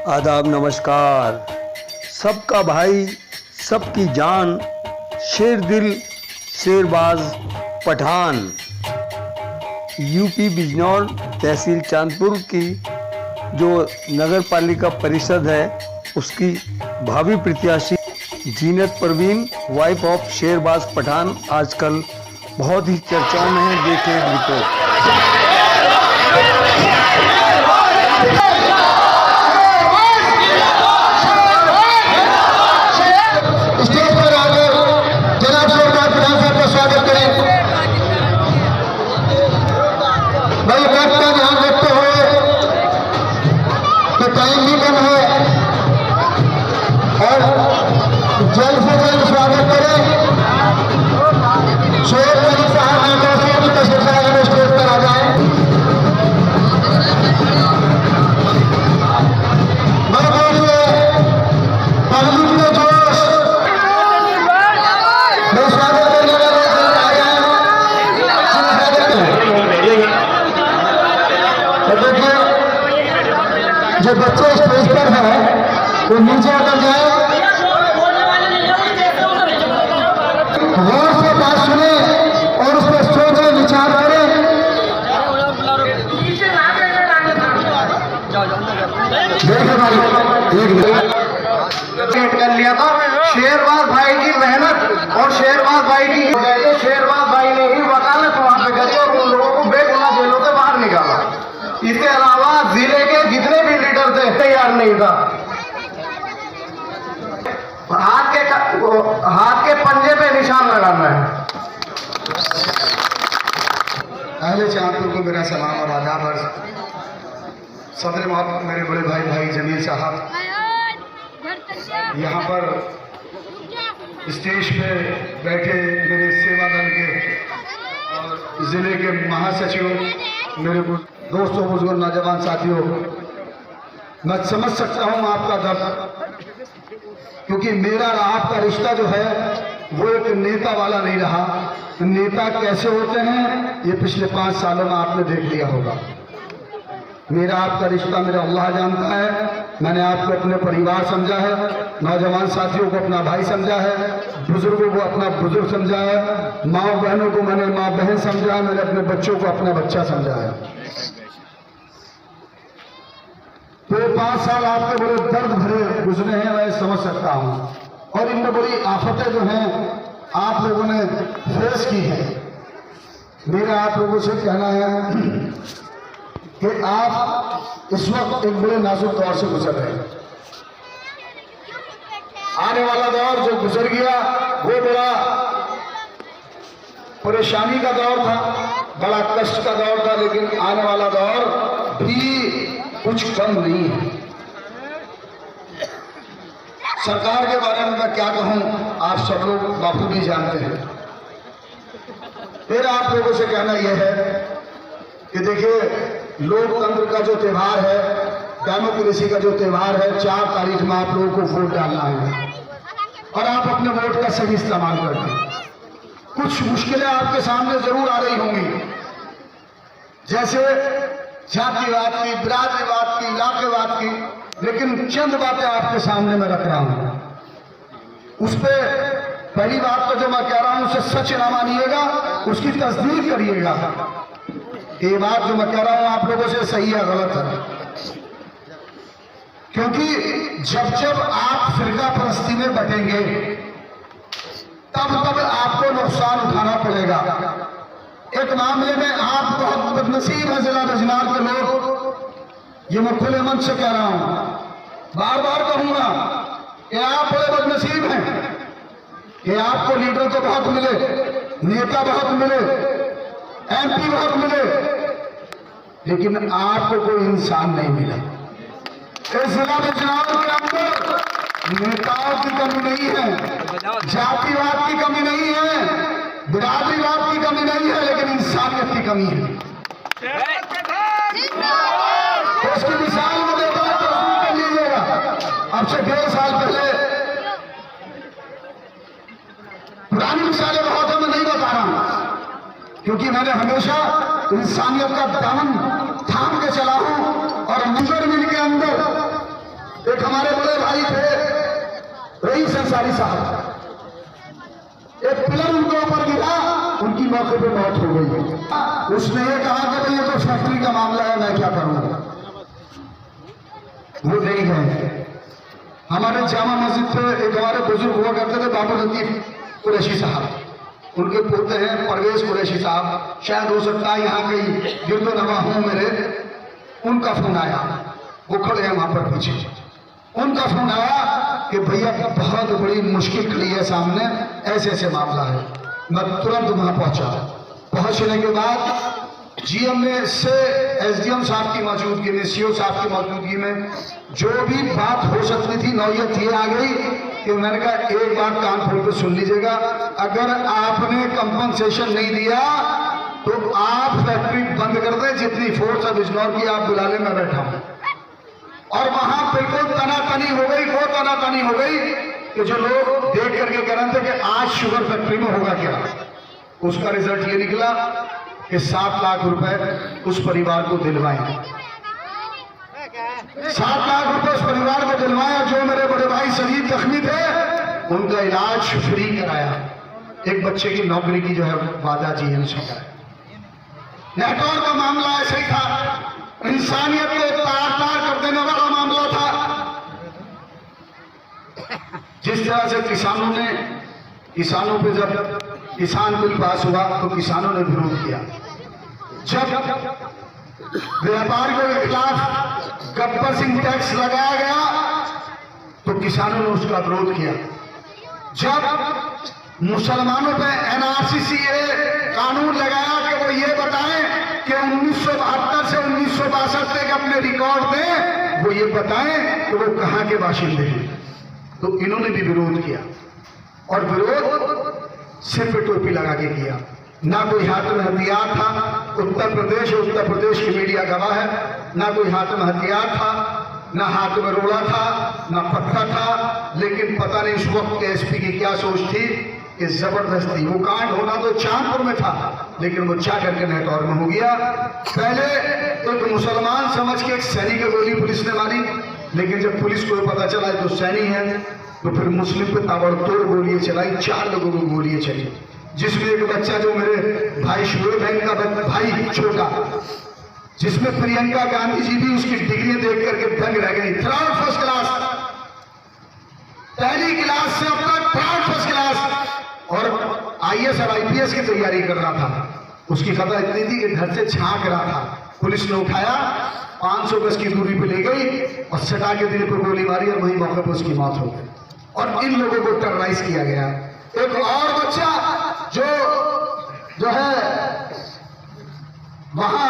आदाब, नमस्कार। सबका भाई, सबकी जान, शेर दिल, शेरबाज पठान। यूपी बिजनौर तहसील चांदपुर की जो नगर पालिका परिषद है उसकी भावी प्रत्याशी जीनत परवीन, वाइफ ऑफ शेरबाज पठान, आजकल बहुत ही चर्चाओं में है। देखें रिपोर्ट। जल्द से जल्द स्वागत करें। शेर अली साहब स्टेज पर आ जाए। पब्लिक में जोश में स्वागत करने वाले जो बच्चे स्टेज पर हैं वो नीचे आकर जाए, गौर से बात सुने और उस पर सोचे, विचार करें। कर लिया था शेरबाज भाई की मेहनत और शेरबाज भाई की शेरबाज भाई ने ही वकालत वहां पे करी और उन लोगों को बेगुनाह जेलों से बाहर निकाला। इसके अलावा जिले के जितने भी लीडर थे तैयार नहीं था। हाथ के पंजे पे निशान लगाना है। पहले चांदपुर को मेरा सलाम और आदाब अर्ज। सदर मोहब्बत मेरे बड़े भाई जमील साहब, यहाँ पर स्टेज पे बैठे मेरे सेवा दल के और जिले के महासचिव, मेरे दोस्तों, बुजुर्ग, नौजवान साथियों, मैं समझ सकता हूँ आपका दर्द, क्योंकि मेरा और आपका रिश्ता जो है वो एक नेता वाला नहीं रहा। नेता कैसे होते हैं ये पिछले 5 सालों में आपने देख लिया होगा। मेरा आपका रिश्ता मेरा अल्लाह जानता है। मैंने आपको अपने परिवार समझा है, नौजवान साथियों को अपना भाई समझा है, बुजुर्गों को अपना बुजुर्ग समझा है, माँ बहनों को मैंने माँ बहन समझा है, मैंने अपने बच्चों को अपना बच्चा समझा है। तो 5 साल आपके बड़े दर्द भरे गुजरे हैं, मैं समझ सकता हूँ। और इनमें बड़ी आफतें जो हैं आप लोगों ने फेस की है। मेरा आप लोगों से कहना है कि आप इस वक्त एक बड़े नाजुक दौर से गुजर रहे हैं। आने वाला दौर जो गुजर गया वो बड़ा परेशानी का दौर था, बड़ा कष्ट का दौर था, लेकिन आने वाला दौर भी कुछ कम नहीं है। सरकार के बारे में मैं क्या कहूं, आप सब लोग बखूबी जानते हैं। मेरा आप लोगों से कहना यह है कि देखिए, लोकतंत्र का जो त्यौहार है, डेमोक्रेसी का जो त्यौहार है, 4 तारीख में आप लोगों को वोट डालना है और आप अपने वोट का सही इस्तेमाल करें। कुछ मुश्किलें आपके सामने जरूर आ रही होंगी, जैसे जातिवाद की, बिरादरीवाद की, इलाकेवाद की, लेकिन चंद बातें आपके सामने मैं रख रहा हूं। उस पर पहली बात तो जो मैं कह रहा हूं उसे सच ना मानिएगा, उसकी तस्दीक करिएगा। ये बात जो मैं कह रहा हूं आप लोगों से सही है गलत है, क्योंकि जब जब आप फिरका परस्ती में बटेंगे तब तब आपको नुकसान उठाना पड़ेगा। एक मामले में आप बहुत बदनसीब है जिला बिजनौर के लोग, ये मैं खुले मन से कह रहा हूं, बार बार कहूंगा कि आप बड़े बदनसीब हैं कि आपको लीडर तो बहुत मिले, नेता बहुत मिले, MP बहुत मिले, लेकिन आपको कोई इंसान नहीं मिला। इस जिला बिजनौर के अंदर नेताओं की कमी नहीं है, जातिवाद की कमी नहीं है, बिरादरीवाद की कमी नहीं है, लेकिन इंसानियत की कमी है। तो उसकी मिसाल में देता हूं तो सुन के लीजिएगा। अब से 1.5 साल पहले, पुरानी मिसालें बहुत है, मैं नहीं बता रहा हूं, क्योंकि मैंने हमेशा इंसानियत का दामन थाम के चला हूं और मुजर मिल के अंदर एक हमारे बड़े भाई थे रईस अंसारी साहब, एक पिलर उनके ऊपर गिरा, उनकी मौके पे मौत हो गई। उसने ये कहा कि भाई ये तो फैक्ट्री का मामला है, मैं क्या करूंगा। वो नहीं गए। हमारे जामा मस्जिद पे एक हमारे बुजुर्ग हुआ करते थे बाबू लतीफ कुरैशी साहब, उनके पोते हैं परवेज कुरैशी साहब, शायद हो सकता है यहाँ कहीं गिरदो नवा हूं मेरे। उनका फोन आया, वो खड़े हैं वहां पर पीछे। उनका फोन आया कि भैया बहुत बड़ी मुश्किल खड़ी है सामने, ऐसे ऐसे मामला है। मैं तुरंत वहां पहुंचा। पहुंचने के बाद जीएम ने से एसडीएम साहब की मौजूदगी में, सीओ साहब की मौजूदगी में जो भी बात हो सकती थी, नौयत ये आ गई कि मैंने कहा एक बात कान खोल कर सुन लीजिएगा, अगर आपने कंपनसेशन नहीं दिया तो आप फैक्ट्री बंद कर दें, जितनी फोर्स अब इग्नोर की आप बुला लें, मैं बैठा हूं। और वहां बिल्कुल तनातनी हो गई, वो तनातनी हो गई कि जो लोग देख करके कह रहे थे कि आज शुगर फैक्ट्री में होगा क्या, उसका रिजल्ट ये निकला कि 7 लाख रुपए उस परिवार को दिलवाए। 7 लाख रुपए उस परिवार को दिलवाया। जो मेरे बड़े भाई शरीर जख्मी थे उनका इलाज फ्री कराया। एक बच्चे की नौकरी की जो है वादा जी ने कराया। नेटवर्क का मामला ऐसे ही था, इंसानियत को तार तार कर देने वाला मामला था। जिस तरह से किसानों पे जब किसान बिल पास हुआ तो किसानों ने विरोध किया। जब व्यापारियों के खिलाफ गब्बर सिंह टैक्स लगाया गया तो किसानों ने उसका विरोध किया। जब मुसलमानों पे एनआरसीसीए कानून लगाया कि वो ये बताएं कि 1972 से 1962 तक अपने रिकॉर्ड दें, वो ये बताएं कि वो कहां के बाशिंदे हैं, तो इन्होंने भी विरोध किया। और विरोध सिर पे टोपी लगा के किया। ना कोई हाथ में हथियार था। उत्तर प्रदेश की मीडिया गवाह है, ना कोई हाथ में हथियार था, ना हाथ में रोड़ा था, ना पत्थर था। लेकिन पता नहीं उस वक्त एसपी की क्या सोच थी कि जबरदस्ती वो कांड होना तो चांदपुर में था, लेकिन वो जा करके नेटौर में हो गया। पहले एक मुसलमान समझ के एक सैनिक की गोली पुलिस ने मारी, लेकिन जब पुलिस को पता चला तो सैनिक है, तो फिर मुस्लिम पे ताबड़तोड़ गोलियां चलाई। 4 लोगों को गोलियां चली, जिसमें एक बच्चा जो मेरे भाई शुएब है का भाई छोटा, जिसमें प्रियंका गांधी जी भी उसकी डिग्री देख करके दंग रह गई। 3rd फर्स्ट क्लास, पहली क्लास से अब तक 3rd फर्स्ट क्लास, और आईएएस और आईपीएस की तैयारी कर रहा था। उसकी खबर इतनी थी कि घर से झांक रहा था। पुलिस ने उठाया, 500 गज की दूरी पे ले गई और सटा के दिल पर गोली मारी और वहीं मौके पर उसकी मौत हो गई। और इन लोगों को टेरराइज किया गया। एक और बच्चा जो है वहां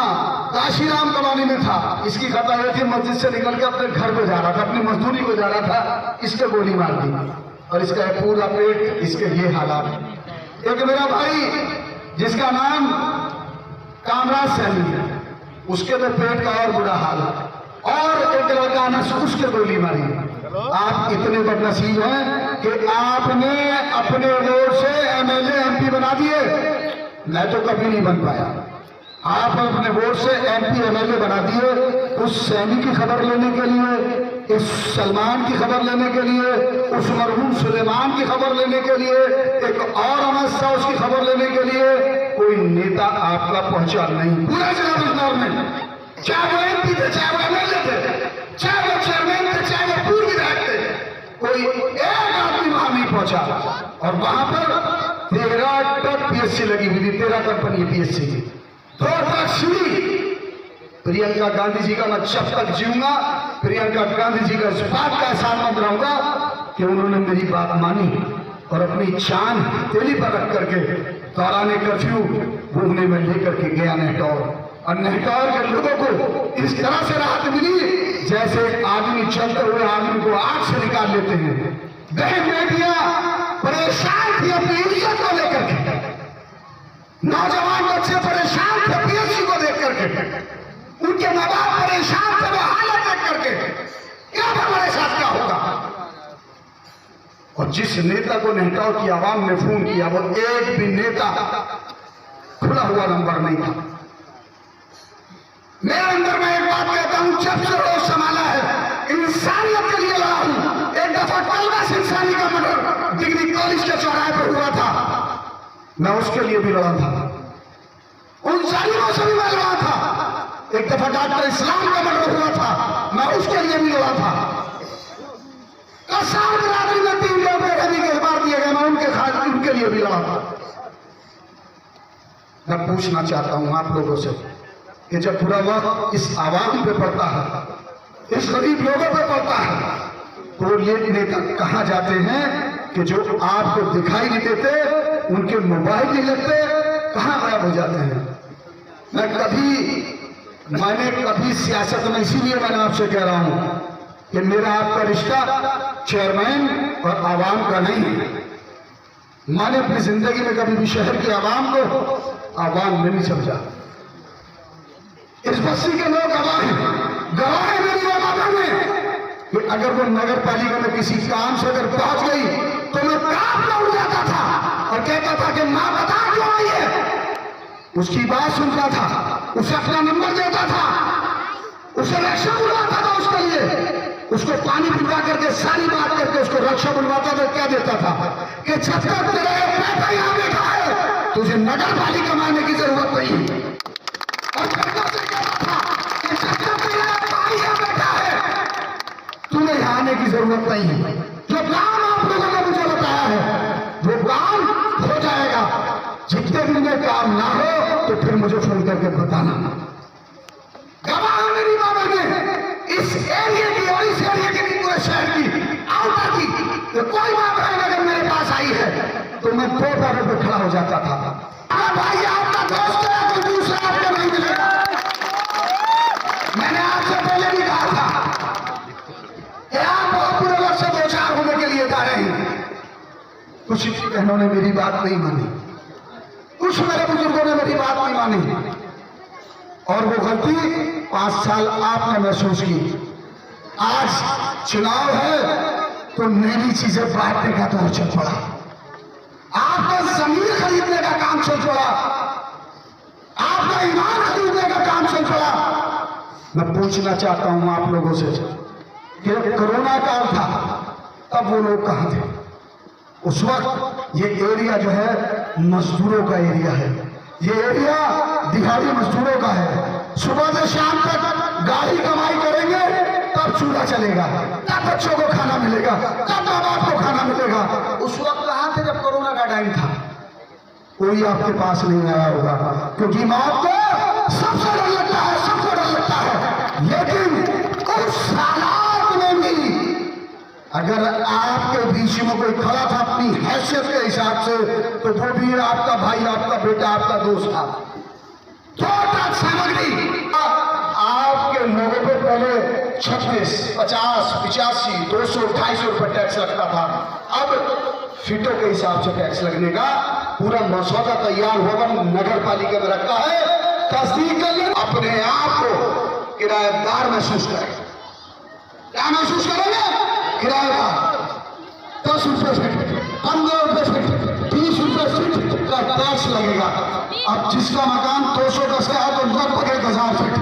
काशीराम कॉलोनी में था, इसकी खबर थी मस्जिद से निकल के अपने घर पे जा रहा था, अपनी मजदूरी को जा रहा था, इसको गोली मार दी और इसका पूरा पेट, इसके ये हालात। एक मेरा भाई जिसका नाम कामराज सैनी है, उसके तो पेट का और बुरा हाल है। और एक लड़का ने उसके गोली मारी। आप इतने बदनसीब हैं कि आपने अपने वोट से एमएलए एमपी बना दिए, मैं तो कभी नहीं बन पाया। आप अपने वोट से एमपी एमएलए बना दिए। उस सैनिक की खबर लेने के लिए, इस सलमान की खबर लेने के लिए, उस मरहूम सुलेमान की खबर लेने के लिए, एक और अमर शाह उसकी खबर लेने के लिए कोई नेता आपका पहुंचा नहीं पूरे जिला बिजनौर में। चाहे वो एमपी थे, चाहे वो एमएलए थे, चाहे वो चेयरमैन थे, चाहे वो पूर्व विधायक थे, कोई एक आदमी वहां नहीं पहुंचा। और वहां पर 13 ट्रक पीएससी लगी हुई थी, 13 कंपनी पीएससी की, 2 ट्रक सीढ़ी। प्रियंका गांधी जी का मैं जब तक जीऊंगा, प्रियंका गांधी जी का इस बात का एहसानमंद रहूंगा कि उन्होंने मेरी बात मानी और अपनी जान तेली पर रख करके दौरान कर्फ्यू घूमने में लेकर के गया नेटौर। और नेटौर के लोगों को इस तरह से राहत मिली जैसे आदमी चलते हुए आदमी को आग से निकाल लेते हैं। बहन बेटियां परेशान थी अपनी इज्जत को लेकर के, नौजवान बच्चे परेशान थे पीएससी को देख करके, उनके माँ बाप परेशान थे वो हालत देख करके, क्या हमारे साथ क्या होगा। और जिस नेता को नेटौर की आवाम ने फोन किया, वो एक भी नेता खुला हुआ नंबर नहीं था। मेरे अंदर मैं एक बात कहता हूं, जब से रोज संभाला है इंसानियत के लिए मैं उसके लिए भी लड़ा था, उन जालिमों से भी मैं लड़ा था। एक दफा डॉक्टर इस्लाम का मर्डर हुआ था, मैं उसके लिए भी लड़ा था। कसार बिरादरी में 3 लोग बेघरी के मार दिए गए, मैं उनके लिए भी लड़ा था। मैं पूछना चाहता हूं आप लोगों से कि जब बुरा वक्त इस आवाम पे पड़ता है, इस गरीब लोगों पे पड़ता है, तो ये नेता कहां जाते हैं कि जो आपको दिखाई नहीं देते, उनके मोबाइल नहीं लगते, कहां गायब हो जाते हैं। मैंने कभी सियासत में, इसीलिए मैंने आपसे कह रहा हूं कि मेरा आपका रिश्ता चेयरमैन और आवाम का नहीं है। मैंने अपनी जिंदगी में कभी भी शहर की आवाम को आवाम में नहीं समझा। इस बस्ती के लोग गवाह हैं मेरी आवाम में कि अगर वो नगर पालिका में किसी काम से अगर पहुंच गई तो मैं काम उड़ जाता था और कहता था कि मां बता क्यों आई है, उसकी बात सुनता था, उसे अपना नंबर देता था, उसे रक्षा बुलवाता था, उसके लिए उसको पानी पिलवा करके सारी बात करके उसको रक्षा बुलवाता था। क्या देता था कि जब तक तेरा बेटा यहां बैठा है तुझे नगर पालिका मारने की जरूरत नहीं। और कहता से कहता था कि जब तक तेरा भाई यहां बैठा है तुम्हें यहां आने की जरूरत नहीं है। जो काम आप लोगों ने मुझे बताया है वो काम हो जाएगा। जितने दिन में काम ना हो तो फिर मुझे फोन करके बताना। गवाह मेरी बाबा ने इस एरिया की और इस एरिया के पूरे शहर की आउटर की तो कोई बात अगर मेरे पास आई है तो मैं 2 पैरों पे खड़ा हो जाता था। भाई आपका दोस्त है, कोई दूसरा आपको नहीं मिलेगा। मैंने आपसे पहले भी कहा था कि आप बहुत बुरे वक्त से 2-4 होने के लिए जा रहे हैं। कुछ बहनों ने मेरी बात नहीं मानी, कुछ मेरे बुजुर्गों ने मेरी बात नहीं मानी, और वो गलती 5 साल आपने महसूस की। आज चुनाव है तो नई चीजें बांटने का दौर चल पड़ा, आपका जमीन खरीदने का काम चल पड़ा, आपका ईमान खरीदने का काम चल पड़ा। मैं पूछना चाहता हूं आप लोगों से कि कोरोना काल था तब वो लोग कहां थे? उस वक्त ये एरिया जो है मजदूरों का एरिया है, ये एरिया दिहाड़ी मजदूरों का है। सुबह से शाम तक गाड़ी कमाई करेंगे तब चूल्हा चलेगा, तब बच्चों को खाना मिलेगा, तब माँ बाप को खाना मिलेगा। उस वक्त कहां थे जब कोरोना का टाइम था? कोई आपके पास नहीं आया होगा, क्योंकि मौत को सबसे डर लगता है, सबको डर लगता है। लेकिन उस हालात में भी अगर आपके बीच में कोई खड़ा था अपनी हैसियत के हिसाब से तो वो भी आपका भाई, आपका बेटा, आपका दोस्त था। छोटा सामग्री आपके लोगों पे पहले 36, 50, 85, 200, 250 रुपए टैक्स लगता था। अब फीटों के हिसाब से टैक्स लगने का पूरा मसौदा तैयार होगा, नगर पालिका में रखा है, तस्दीक कर ले। अपने आप को किराएदार महसूस करें। क्या महसूस करेंगे? किराएदार। 10 रुपए फीट, 15 रुपए फीट, 30 रुपए फीट का टैक्स लगेगा। अब जिसका मकान 200 गज का है तो लगभग 1000 फीट,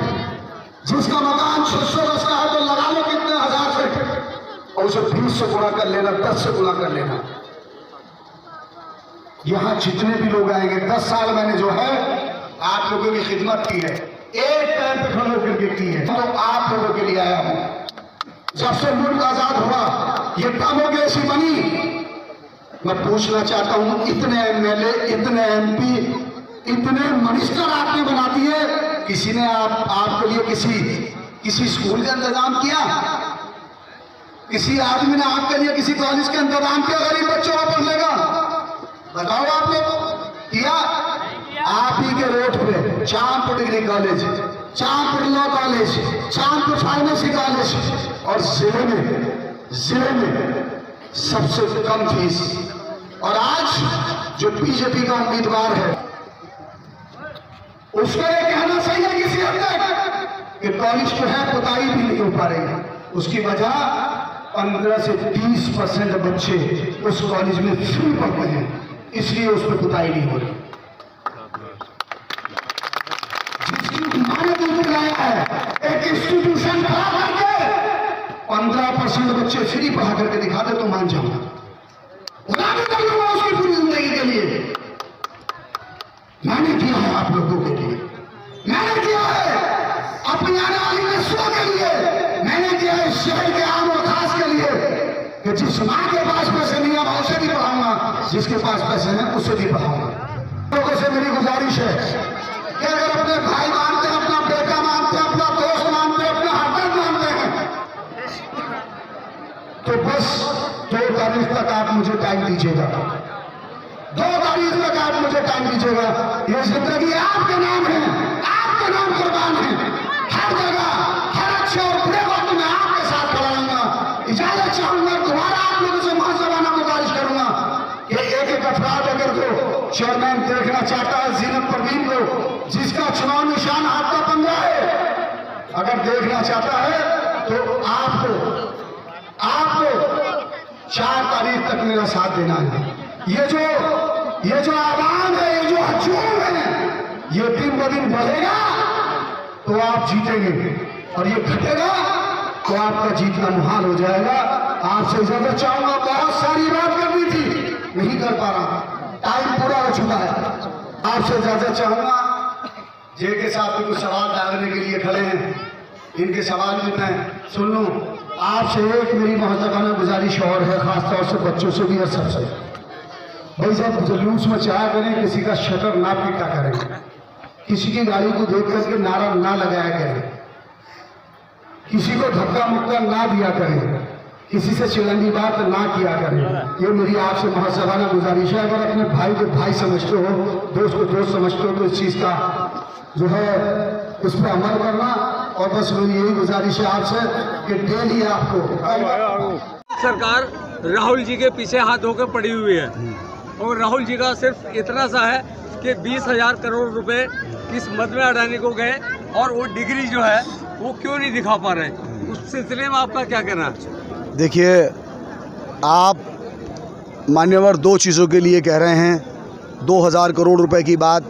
जिसका मकान 600 गज का है तो लगा लो कितने 1000 फीट, और उसे 20 से गुणा कर लेना, 10 से गुणा कर लेना। यहां जितने भी लोग आएंगे, 10 साल मैंने जो है आप लोगों की खिदमत की है, एक टाइम पे खड़े होकर की है, तो आप लोगों के लिए आया हूं। जब से मुल्क आजाद हुआ ये डेमोक्रेसी बनी। मैं पूछना चाहता हूं, इतने एमएलए, इतने एमपी, इतने मिनिस्टर आपने बना दिए, किसी ने आपके लिए किसी स्कूल का इंतजाम किया? किसी आदमी ने आपके लिए किसी कॉलेज का इंतजाम किया गरीब बच्चों को पढ़ने का? बताओ आपने किया? आप ही के रोड पे Chandpur degree college, Chandpur law college, Chandpur pharmacy college, और जिले में सबसे कम फीस। और आज जो बीजेपी का उम्मीदवार है उसका ये कहना सही है किसी हद तक कि कॉलेज जो है पुताई भी नहीं हो पा रही। उसकी वजह 15 से 30% बच्चे उस कॉलेज में फ्री पढ़ते हैं, इसलिए उस पर पुताई नहीं हो रही। लाया है एक इंस्टीट्यूशन खड़ा करके 15% बच्चे फ्री पढ़ा करके दिखा दे तो मान जाऊंगा, उसकी पूरी जिंदगी के लिए। मैंने किया है आप लोगों के लिए, मैंने किया है अपनी आने वाली नस्लों के लिए, मैंने किया है इस शहर के आम और खास के लिए कि जिस माँ के पास पैसे नहीं है उसे भी पढ़ाऊंगा, जिसके पास पैसे हैं उसे भी पढ़ाऊंगा। लोगों से मेरी गुजारिश है कि अगर अपने भाई मानते हैं, अपना बेटा मानते हैं, अपना दोस्त मानते हैं, अपना हरदर्द मानते हैं, तो बस 2 तारीख तक आप मुझे टाइम दीजिएगा, 2 तारीख तक आप मुझे टाइम दीजिएगा। ये जिंदगी आपके नाम है, आपके नाम कुर्बान है, हर जगह हर अच्छे और बुरे वक्त में आपके साथ खड़ा रहूंगा। इजाजत चाहूंगा, दोबारा आप लोगों से मुआज़बाना गुजारिश करूंगा कि एक अफराद अगर जो चेयरमैन देखना चाहता है जीनत परवीन को, जिसका चुनाव निशान हाथ का 15 है, अगर देखना चाहता है तो आपको 4 तारीख तक मेरा साथ देना है। ये जो आवाम है, ये जो हजूम है, ये दिन ब दिन बढ़ेगा तो आप जीतेंगे, और ये घटेगा तो आपका जीतना मुहाल हो जाएगा। आपसे इजाजत चाहूंगा, बहुत सारी बात करनी थी, नहीं कर पा रहा, टाइम पूरा हो चुका है। आपसे इजाजत चाहूंगा। जे के साथ भी कुछ सवाल डालने के लिए खड़े हैं, इनके सवाल भी मैं सुन लूं। आपसे एक मेरी मुआज़बाना गुजारिश और है, खासतौर से बच्चों से भी और सबसे, भाई साहब जुलूस में चाह करें, किसी का शटर ना पीटा करें, किसी की गाड़ी को देख करके नारा ना लगाया करें, किसी को धक्का मुक्का ना दिया करें, किसी से चिड़ंदी बात ना किया करें। ये मेरी आपसे मुआज़बाना गुजारिश है। अगर अपने भाई को भाई समझते हो, दोस्त को दोस्त समझते हो, तो इस चीज़ का जो है उस पर अमल करना। और बस मेरी यही गुजारिश है आपसे कि डेली आपको सरकार राहुल जी के पीछे हाथ धोकर पड़ी हुई है, और राहुल जी का सिर्फ इतना सा है कि 20,000 करोड़ रुपए किस मद में अडानी को गए, और वो डिग्री जो है वो क्यों नहीं दिखा पा रहे, उस सिलसिले में आपका क्या कहना है? देखिए, आप मान्यवर 2 चीज़ों के लिए कह रहे हैं, 2,000 करोड़ रुपए की बात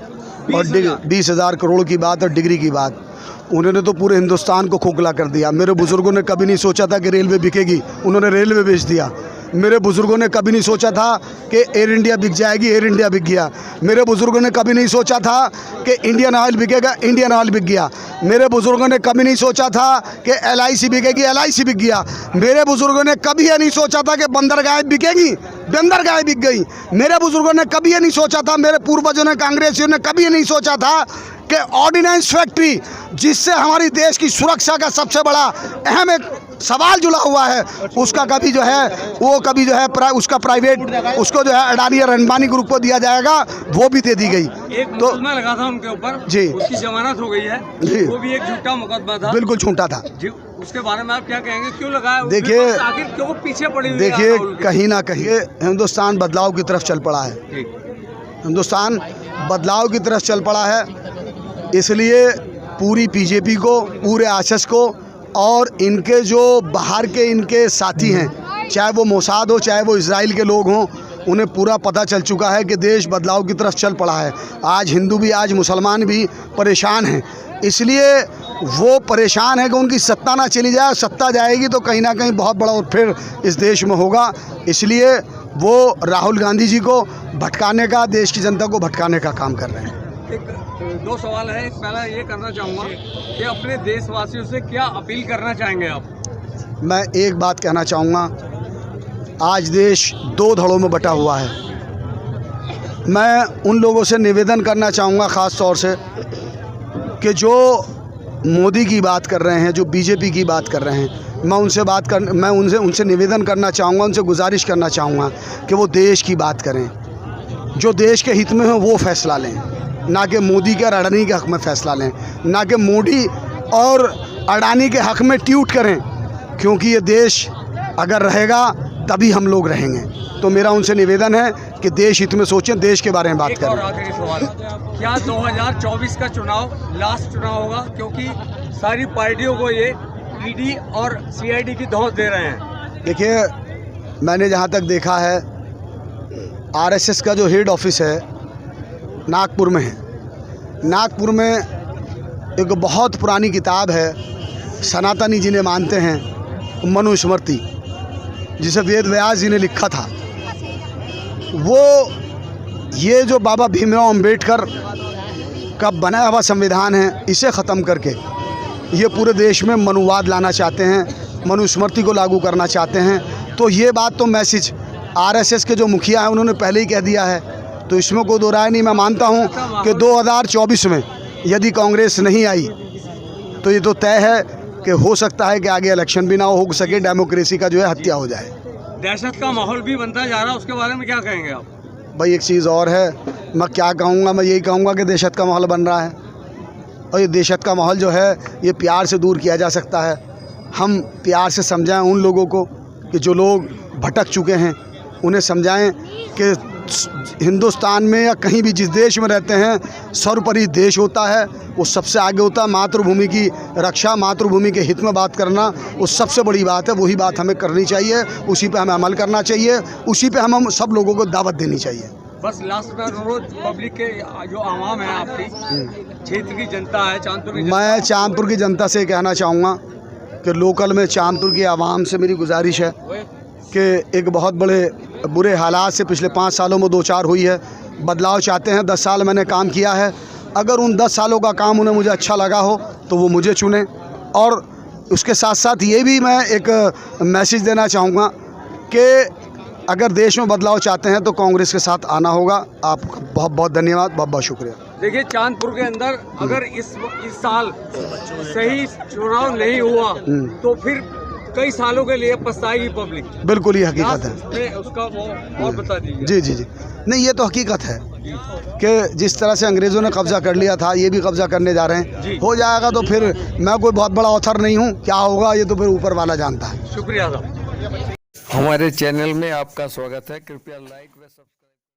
और 20,000 करोड़ की बात और डिग्री की बात। उन्होंने तो पूरे हिंदुस्तान को खोखला कर दिया। मेरे बुज़ुर्गों ने कभी नहीं सोचा था कि रेलवे बिकेगी, उन्होंने रेलवे बेच दिया। मेरे बुज़ुर्गों ने कभी नहीं सोचा था कि एयर इंडिया बिक जाएगी, एयर इंडिया बिक गया। मेरे बुज़ुर्गों ने कभी नहीं सोचा था कि इंडियन ऑयल बिकेगा, इंडियन ऑयल बिक गया। मेरे बुज़ुर्गों ने कभी नहीं सोचा था कि LIC बिकेगी, LIC बिक गया। मेरे बुज़ुर्गों ने कभी ये नहीं सोचा था कि बंदरगाह बिकेगी, बंदरगाह बिक गई। मेरे बुज़ुर्गों ने कभी ये नहीं सोचा था, मेरे पूर्वजों ने, कांग्रेसियों ने कभी ये नहीं सोचा था कि ऑर्डिनेंस फैक्ट्री, जिससे हमारी देश की सुरक्षा का सबसे बड़ा अहम एक सवाल जुड़ा हुआ है, उसका कभी जो है वो कभी जो है उसका प्राइवेट, उसको जो है अडानी और अंबानी ग्रुप को दिया जाएगा, वो भी दे दी गई। एक तो लगा था उनके ऊपर जी, उसकी जमानत हो गई है जी, वो भी एक झूठा मुकदमा था, बिल्कुल झूठा था जी। उसके बारे में आप क्या कहेंगे, क्यों लगाया? देखिए, आखिर क्यों पीछे पड़ी हुई है? देखिए, कहीं ना कहीं हिंदुस्तान बदलाव की तरफ चल पड़ा है, हिंदुस्तान बदलाव की तरफ चल पड़ा है। इसलिए पूरी बीजेपी को, पूरे आरएसएस को और इनके जो बाहर के इनके साथी हैं, चाहे वो मोसाद हो, चाहे वो इजराइल के लोग हों, उन्हें पूरा पता चल चुका है कि देश बदलाव की तरफ चल पड़ा है। आज हिंदू भी, आज मुसलमान भी परेशान हैं। इसलिए वो परेशान है कि उनकी सत्ता ना चली जाए। सत्ता जाएगी तो कहीं ना कहीं बहुत बड़ा फिर इस देश में होगा। इसलिए वो राहुल गांधी जी को भटकाने का, देश की जनता को भटकाने का काम कर रहे हैं। एक 2 सवाल है। एक पहला ये करना चाहूँगा कि अपने देशवासियों से क्या अपील करना चाहेंगे आप? मैं एक बात कहना चाहूँगा, आज देश 2 धड़ों में बटा हुआ है। मैं उन लोगों से निवेदन करना चाहूँगा ख़ास तौर से कि जो मोदी की बात कर रहे हैं, जो बीजेपी की बात कर रहे हैं, मैं उनसे निवेदन करना चाहूँगा, उनसे गुजारिश करना चाहूँगा कि वो देश की बात करें, जो देश के हित में हो वो फैसला लें, ना कि मोदी के और अडानी के हक़ में फ़ैसला लें, ना कि मोदी और अडानी के हक़ में ट्वीट करें, क्योंकि ये देश अगर रहेगा तभी हम लोग रहेंगे। तो मेरा उनसे निवेदन है कि देश हित में सोचें, देश के बारे में बात करें। और आखिरी सवाल, क्या 2024 का चुनाव लास्ट चुनाव होगा? क्योंकि सारी पार्टियों को ये ईडी और CID की धौंस दे रहे हैं। देखिए, मैंने जहाँ तक देखा है, RSS का जो हेड ऑफिस है नागपुर में है। नागपुर में एक बहुत पुरानी किताब है, सनातनी जिन्हें मानते हैं, मनुस्मृति, जिसे वेद व्यास जी ने लिखा था। वो ये जो बाबा भीमराव अंबेडकर का बनाया हुआ संविधान है, इसे ख़त्म करके ये पूरे देश में मनुवाद लाना चाहते हैं, मनुस्मृति को लागू करना चाहते हैं। तो ये बात तो मैसेज आरएसएस के जो मुखिया हैं उन्होंने पहले ही कह दिया है, तो इसमें कोई दो राय नहीं। मैं मानता हूँ कि 2024 में यदि कांग्रेस नहीं आई तो ये तो तय है कि हो सकता है कि आगे इलेक्शन भी ना हो सके, डेमोक्रेसी का जो है हत्या हो जाए। दहशत का माहौल भी बनता जा रहा है, उसके बारे में क्या कहेंगे आप? भाई एक चीज़ और है, मैं क्या कहूँगा, मैं यही कहूँगा कि दहशत का माहौल बन रहा है, और ये दहशत का माहौल जो है ये प्यार से दूर किया जा सकता है। हम प्यार से समझाएं उन लोगों को कि जो लोग भटक चुके हैं, उन्हें समझाएं कि हिंदुस्तान में या कहीं भी जिस देश में रहते हैं, सर्वोपरि देश होता है, वो सबसे आगे होता है। मातृभूमि की रक्षा, मातृभूमि के हित में बात करना वो सबसे बड़ी बात है। वही बात हमें करनी चाहिए, उसी पे हमें अमल करना चाहिए, उसी पे हम सब लोगों को दावत देनी चाहिए। बस लास्ट में अनुरोध पब्लिक के जो आवाम है, आपकी क्षेत्र की जनता है, चांदपुर की मैं चांदपुर की जनता से कहना चाहूँगा कि लोकल में चांदपुर की आवाम से मेरी गुजारिश है कि एक बहुत बड़े बुरे हालात से पिछले 5 सालों में 2-4 हुई है, बदलाव चाहते हैं। 10 साल मैंने काम किया है, अगर उन 10 सालों का काम उन्हें मुझे अच्छा लगा हो तो वो मुझे चुने। और उसके साथ साथ ये भी मैं एक मैसेज देना चाहूँगा कि अगर देश में बदलाव चाहते हैं तो कांग्रेस के साथ आना होगा। आपका बहुत बहुत धन्यवाद, बहुत बहुत शुक्रिया। देखिए, चांदपुर के अंदर अगर इस साल सही चुनाव नहीं हुआ तो फिर कई सालों के लिए पछताएगी पब्लिक। बिल्कुल ये हकीकत है, उसका वो और बता दीजिए। जी जी जी, नहीं ये तो हकीकत है कि जिस तरह से अंग्रेज़ों ने कब्ज़ा कर लिया था, ये भी कब्ज़ा करने जा रहे हैं। हो जाएगा तो फिर मैं कोई बहुत बड़ा ऑथर नहीं हूँ, क्या होगा ये तो फिर ऊपर वाला जानता है। शुक्रिया साहब। हमारे चैनल में आपका स्वागत है, कृपया लाइक व सब्सक्राइब